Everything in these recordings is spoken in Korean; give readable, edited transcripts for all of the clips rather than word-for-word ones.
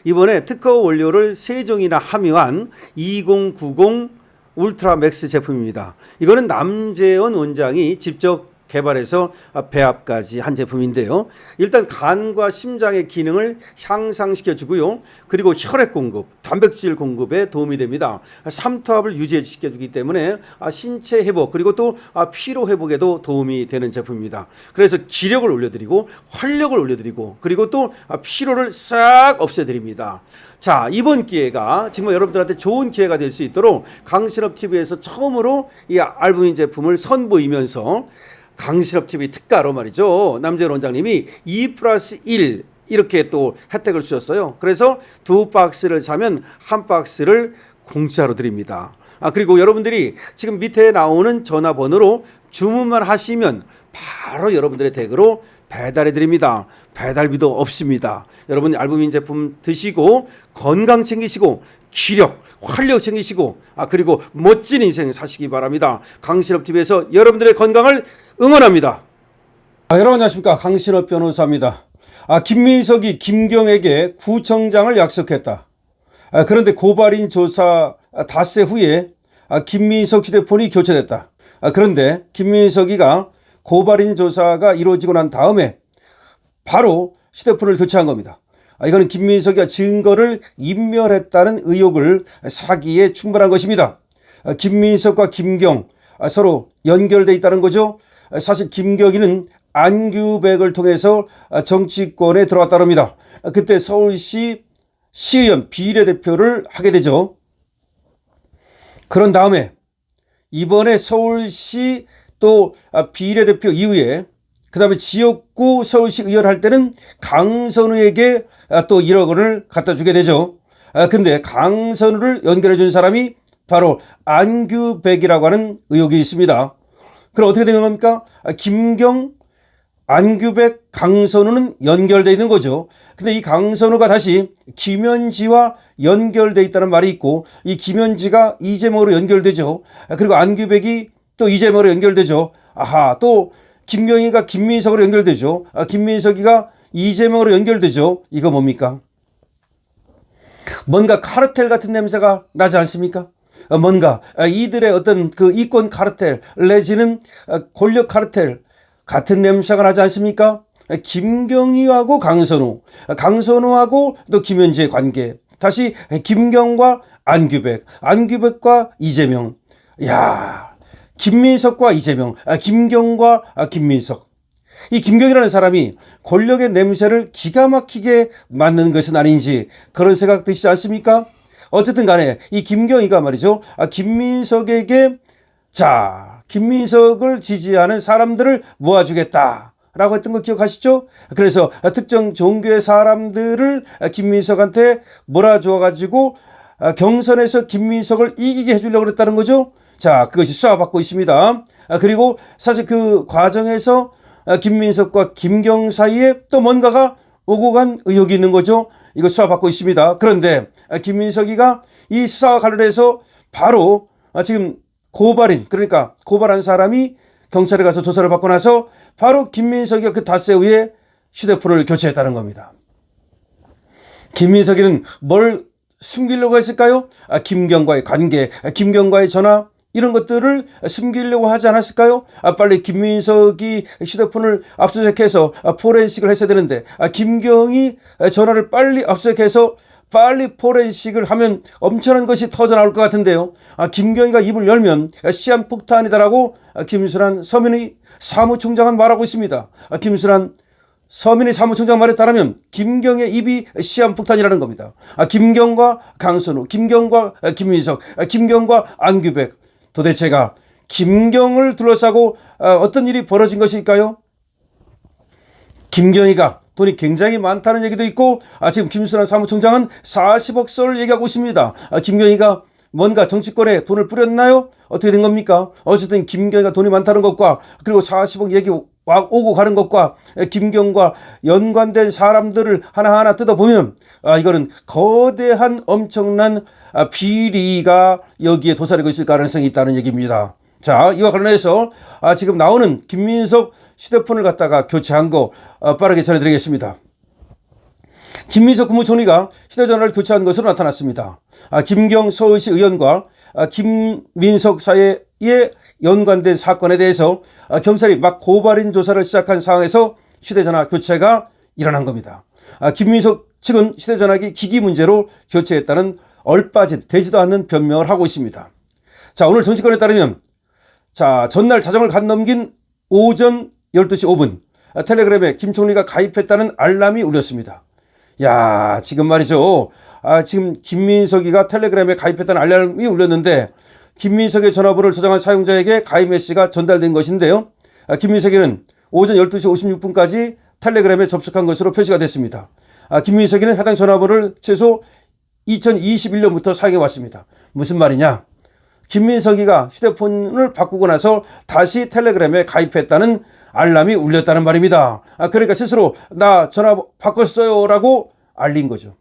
이번에 특허 원료를 3종이나 함유한 2090 울트라 맥스 제품입니다. 이거는 남재원 원장이 직접 개발해서 배합까지 한 제품인데요. 일단 간과 심장의 기능을 향상시켜 주고요. 그리고 혈액 공급, 단백질 공급에 도움이 됩니다. 삼투압을 유지시켜 주기 때문에 신체 회복 그리고 또 피로 회복에도 도움이 되는 제품입니다. 그래서 기력을 올려드리고 활력을 올려드리고 그리고 또 피로를 싹 없애드립니다. 자, 이번 기회가 정말 여러분들한테 좋은 기회가 될 수 있도록 강신업TV에서 처음으로 이 알부민 제품을 선보이면서 강신업TV 특가로 말이죠. 남재원 원장님이 2+1 이렇게 또 혜택을 주셨어요. 그래서 2박스를 사면 1박스를 공짜로 드립니다. 그리고 여러분들이 지금 밑에 나오는 전화번호로 주문만 하시면 바로 여러분들의 댁으로 배달해 드립니다. 배달비도 없습니다. 여러분 알부민 제품 드시고 건강 챙기시고 기력, 활력 챙기시고 그리고 멋진 인생 사시기 바랍니다. 강신업TV에서 여러분들의 건강을 응원합니다. 여러분 안녕하십니까. 강신업 변호사입니다. 김민석이 김경에게 구청장을 약속했다. 그런데 고발인 조사 닷새 후에 김민석 휴대폰이 교체됐다. 그런데 김민석이가 고발인 조사가 이루어지고 난 다음에 바로 휴대폰을 교체한 겁니다. 이거는 김민석이가 증거를 인멸했다는 의혹을 사기에 충분한 것입니다. 김민석과 김경 서로 연결돼 있다는 거죠. 사실 김경이는 안규백을 통해서 정치권에 들어왔다고 합니다. 그때 서울시 시의원 비례대표를 하게 되죠. 그런 다음에 이번에 서울시 또 비례대표 이후에 그 다음에 지역구 서울시 의원 할 때는 강선우에게 또 1억 원을 갖다 주게 되죠. 근데 강선우를 연결해 준 사람이 바로 안규백이라고 하는 의혹이 있습니다. 그럼 어떻게 된 겁니까? 김경, 안규백, 강선우는 연결되어 있는 거죠. 근데 이 강선우가 다시 김현지와 연결되어 있다는 말이 있고 이 김현지가 이재명으로 연결되죠. 그리고 안규백이 또 이재명으로 연결되죠. 또 김경희가 김민석으로 연결되죠. 김민석이가 이재명으로 연결되죠. 이거 뭡니까? 뭔가 카르텔 같은 냄새가 나지 않습니까? 뭔가 이들의 어떤 그 이권 카르텔 내지는 권력 카르텔 같은 냄새가 나지 않습니까? 김경희하고 강선우, 강선우하고 또 김현지의 관계, 다시 김경과 안규백, 안규백과 이재명. 김민석과 이재명, 김경과 김민석. 이 김경이라는 사람이 권력의 냄새를 기가 막히게 맡는 것은 아닌지 그런 생각 드시지 않습니까? 어쨌든 간에 이 김경이가 말이죠. 김민석에게 김민석을 지지하는 사람들을 모아주겠다라고 했던 거 기억하시죠? 그래서 특정 종교의 사람들을 김민석한테 몰아주어가지고 경선에서 김민석을 이기게 해주려고 그랬다는 거죠. 그것이 수사받고 있습니다. 그리고 사실 그 과정에서 김민석과 김경 사이에 또 뭔가가 오고 간 의혹이 있는 거죠. 이거 수사받고 있습니다. 그런데 김민석이가 이 수사와 관련해서 바로 지금 고발인, 그러니까 고발한 사람이 경찰에 가서 조사를 받고 나서 바로 김민석이가 그 닷새 후에 휴대폰을 교체했다는 겁니다. 김민석이는 뭘 숨기려고 했을까요? 김경과의 관계, 김경과의 전화 이런 것들을 숨기려고 하지 않았을까요? 빨리 김민석이 휴대폰을 압수수색해서 포렌식을 했어야 되는데 김경이 전화를 빨리 압수수색해서 빨리 포렌식을 하면 엄청난 것이 터져나올 것 같은데요. 김경희가 입을 열면 시한폭탄이다라고 김순환 서민의 사무총장은 말하고 있습니다. 김순환 서민의 사무총장 말했다면 김경의 입이 시한폭탄이라는 겁니다. 김경과 강선우, 김경과 김민석, 김경과 안규백. 도대체가 김경을 둘러싸고 어떤 일이 벌어진 것일까요? 김경희가 돈이 굉장히 많다는 얘기도 있고 지금 김순환 사무총장은 40억 썰을 얘기하고 있습니다. 김경희가 뭔가 정치권에 돈을 뿌렸나요? 어떻게 된 겁니까? 어쨌든 김경희가 돈이 많다는 것과 그리고 40억 얘기 오고 가는 것과 김경과 연관된 사람들을 하나하나 뜯어보면 이거는 거대한 엄청난 비리가 여기에 도사리고 있을 가능성이 있다는 얘기입니다. 이와 관련해서 지금 나오는 김민석 휴대폰을 갖다가 교체한 거 빠르게 전해드리겠습니다. 김민석 국무총리가 휴대전화를 교체한 것으로 나타났습니다. 김경 서울시 의원과 김민석 사이에 연관된 사건에 대해서 경찰이 막 고발인 조사를 시작한 상황에서 휴대전화 교체가 일어난 겁니다. 김민석 측은 휴대전화기 기기 문제로 교체했다는 얼빠진 되지도 않는 변명을 하고 있습니다. 자, 오늘 정치권에 따르면 전날 자정을 간 넘긴 오전 12시 5분 텔레그램에 김 총리가 가입했다는 알람이 울렸습니다. 야, 지금 말이죠. 지금 김민석이가 텔레그램에 가입했다는 알람이 울렸는데 김민석의 전화번호를 저장한 사용자에게 가입 메시지가 전달된 것인데요. 김민석이는 오전 12시 56분까지 텔레그램에 접속한 것으로 표시가 됐습니다. 김민석이는 해당 전화번호를 최소 2021년부터 사용해 왔습니다. 무슨 말이냐? 김민석이가 휴대폰을 바꾸고 나서 다시 텔레그램에 가입했다는 알람이 울렸다는 말입니다. 그러니까 스스로 나 전화 바꿨어요 라고 알린 거죠.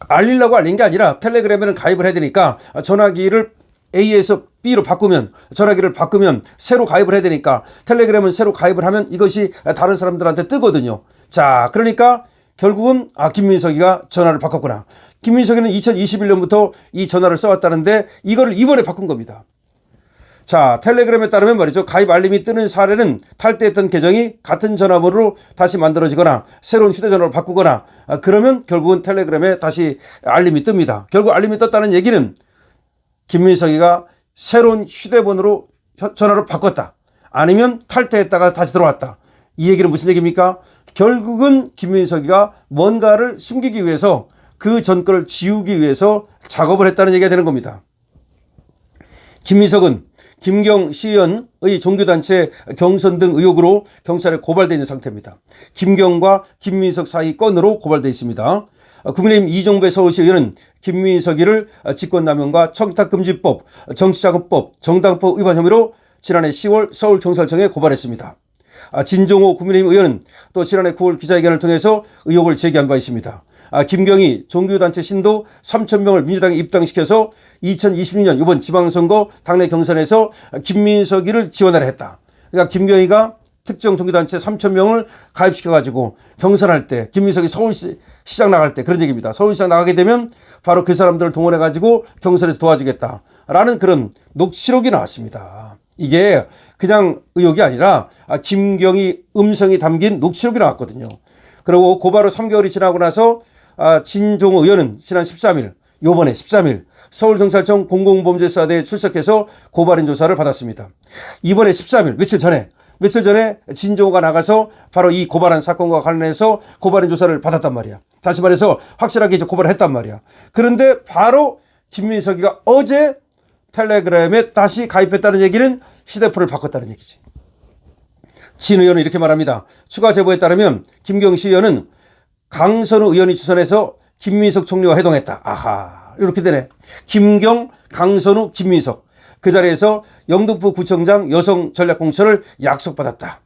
알리려고 알린 게 아니라 텔레그램에는 가입을 해야 되니까 전화기를 A에서 B로 바꾸면 전화기를 바꾸면 새로 가입을 해야 되니까 텔레그램은 새로 가입을 하면 이것이 다른 사람들한테 뜨거든요. 자, 그러니까 결국은 김민석이가 전화를 바꿨구나. 김민석이는 2021년부터 이 전화를 써왔다는데 이거를 이번에 바꾼 겁니다. 자, 텔레그램에 따르면 말이죠. 가입 알림이 뜨는 사례는 탈퇴했던 계정이 같은 전화번호로 다시 만들어지거나 새로운 휴대전화로 바꾸거나 그러면 결국은 텔레그램에 다시 알림이 뜹니다. 결국 알림이 떴다는 얘기는 김민석이가 새로운 휴대번호로 전화를 바꿨다. 아니면 탈퇴했다가 다시 들어왔다. 이 얘기는 무슨 얘기입니까? 결국은 김민석이가 뭔가를 숨기기 위해서 그 전 거를 지우기 위해서 작업을 했다는 얘기가 되는 겁니다. 김민석은 김경 시의원의 종교단체 경선 등 의혹으로 경찰에 고발되어 있는 상태입니다. 김경과 김민석 사이 건으로 고발되어 있습니다. 국민의힘 이종배 서울시 의원은 김민석이를 직권남용과 청탁금지법, 정치자금법, 정당법 위반 혐의로 지난해 10월 서울경찰청에 고발했습니다. 진종호 국민의힘 의원은 또 지난해 9월 기자회견을 통해서 의혹을 제기한 바 있습니다. 김경이 종교단체 신도 3,000명을 민주당에 입당시켜서 2026년 이번 지방선거 당내 경선에서 김민석이를 지원하려 했다. 그러니까 김경이가 특정 종교단체 3,000명을 가입시켜가지고 경선할 때 김민석이 서울시장 나갈 때 그런 얘기입니다. 서울시장 나가게 되면 바로 그 사람들을 동원해가지고 경선에서 도와주겠다라는 그런 녹취록이 나왔습니다. 이게 그냥 의혹이 아니라 김경이 음성이 담긴 녹취록이 나왔거든요. 그리고 고발 후 3개월이 지나고 나서 진종호 의원은 지난 13일, 요번에 13일 서울경찰청 공공범죄수사대에 출석해서 고발인 조사를 받았습니다. 이번에 13일, 며칠 전에 진종호가 나가서 바로 이 고발한 사건과 관련해서 고발인 조사를 받았단 말이야. 다시 말해서 확실하게 이제 고발을 했단 말이야. 그런데 바로 김민석이가 어제 텔레그램에 다시 가입했다는 얘기는 휴대폰을 바꿨다는 얘기지. 진 의원은 이렇게 말합니다. 추가 제보에 따르면 김경시 의원은 강선우 의원이 추천해서 김민석 총리와 회동했다. 아하, 이렇게 되네. 김경, 강선우, 김민석. 그 자리에서 영등포 구청장 여성 전략공천을 약속받았다.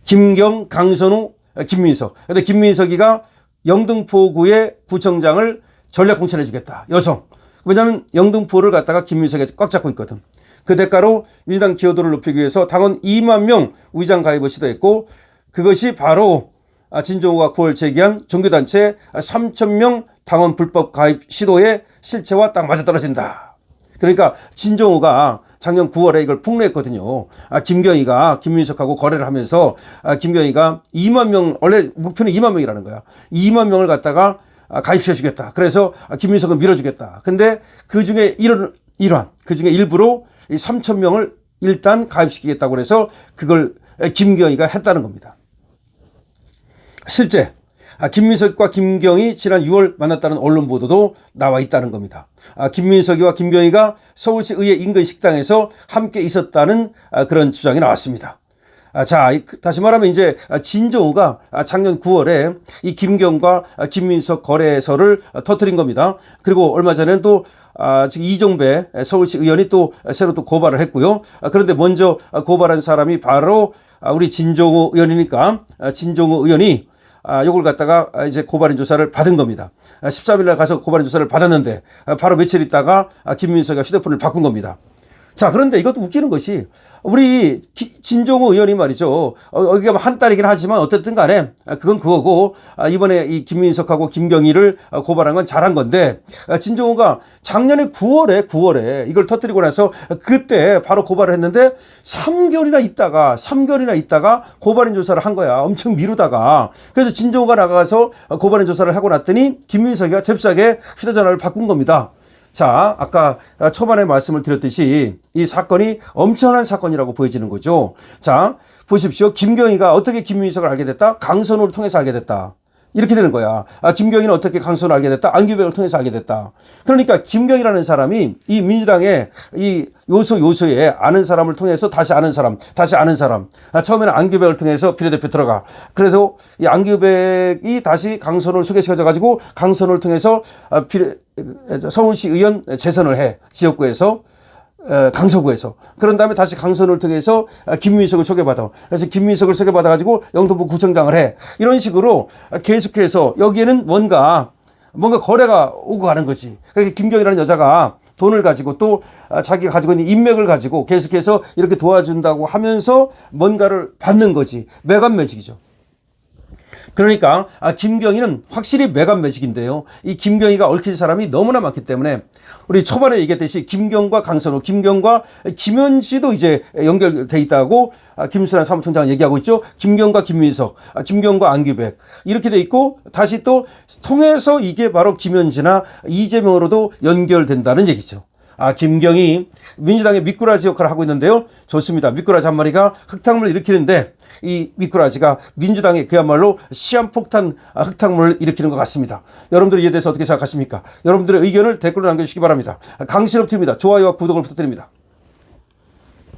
김경, 강선우, 김민석. 근데 김민석이가 영등포구의 구청장을 전략공천해 주겠다. 여성. 왜냐하면 영등포를 갖다가 김민석이 꽉 잡고 있거든. 그 대가로 민주당 기여도를 높이기 위해서 당원 2만 명 위장 가입을 시도했고 그것이 바로 진종호가 9월 제기한 종교단체 3,000명 당원 불법 가입 시도의 실체와 딱 맞아떨어진다. 그러니까 진종호가 작년 9월에 이걸 폭로했거든요. 김경희가 김민석하고 거래를 하면서 김경희가 2만 명, 원래 목표는 2만 명이라는 거야. 2만 명을 갖다가 가입시켜 주겠다. 그래서 김민석은 밀어주겠다. 근데 그 중에 일환, 그 중에 일부로 3,000명을 일단 가입시키겠다고 해서 그걸 김경희가 했다는 겁니다. 실제 김민석과 김경희 지난 6월 만났다는 언론 보도도 나와 있다는 겁니다. 김민석이와 김경희가 서울시 의회 인근 식당에서 함께 있었다는 그런 주장이 나왔습니다. 자, 다시 말하면 이제 진종호가 작년 9월에 이 김경과 김민석 거래설을 터뜨린 겁니다. 그리고 얼마 전에는 또 지금 이종배 서울시 의원이 또 새로 또 고발을 했고요. 그런데 먼저 고발한 사람이 바로 우리 진종호 의원이니까 진종호 의원이 요걸 갖다가 이제 고발인 조사를 받은 겁니다. 13일 날 가서 고발인 조사를 받았는데 바로 며칠 있다가 김민석이가 휴대폰을 바꾼 겁니다. 자, 그런데 이것도 웃기는 것이 우리 진종호 의원이 말이죠. 여기가 한 딸이긴 하지만 어쨌든 간에 그건 그거고, 이번에 이 김민석하고 김경희를 고발한 건 잘한 건데, 진종호가 작년에 9월에 이걸 터뜨리고 나서 그때 바로 고발을 했는데 3개월이나 있다가 고발인 조사를 한 거야. 엄청 미루다가. 그래서 진종호가 나가서 고발인 조사를 하고 났더니 김민석이가 잽싸게 휴대전화를 바꾼 겁니다. 자, 아까 초반에 말씀을 드렸듯이 이 사건이 엄청난 사건이라고 보여지는 거죠. 자, 보십시오. 김경희가 어떻게 김민석을 알게 됐다? 강선호를 통해서 알게 됐다. 이렇게 되는 거야. 김경희는 어떻게 강선호를 알게 됐다? 안규백을 통해서 알게 됐다. 그러니까 김경희라는 사람이 이 민주당의 이 요소에 아는 사람을 통해서 다시 아는 사람. 처음에는 안규백을 통해서 비례대표 들어가. 그래서 이 안규백이 다시 강선호를 소개시켜줘 가지고 강선호를 통해서 서울시 의원 재선을 해. 지역구에서. 강서구에서. 그런 다음에 다시 강선호를 통해서 김민석을 소개받아. 그래서 김민석을 소개받아가지고 영등포 구청장을 해. 이런 식으로 계속해서 여기에는 뭔가 거래가 오고 가는 거지. 그러니까 김경이라는 여자가 돈을 가지고 또 자기가 가지고 있는 인맥을 가지고 계속해서 이렇게 도와준다고 하면서 뭔가를 받는 거지. 매간 매직이죠. 그러니까 김경희는 확실히 매간 매직인데요. 이 김경희가 얽힌 사람이 너무나 많기 때문에 우리 초반에 얘기했듯이 김경과 강선호, 김경과 김현지도 이제 연결돼 있다고 김수란 사무총장은 얘기하고 있죠. 김경과 김민석, 김경과 안규백 이렇게 돼 있고 다시 또 통해서 이게 바로 김현지나 이재명으로도 연결된다는 얘기죠. 김경희 민주당의 미꾸라지 역할을 하고 있는데요. 좋습니다. 미꾸라지 한 마리가 흙탕물을 일으키는데 이 미꾸라지가 민주당의 그야말로 시한폭탄 흙탕물을 일으키는 것 같습니다. 여러분들 이에 대해서 어떻게 생각하십니까? 여러분들의 의견을 댓글로 남겨주시기 바랍니다. 강신업 TV입니다. 좋아요와 구독을 부탁드립니다.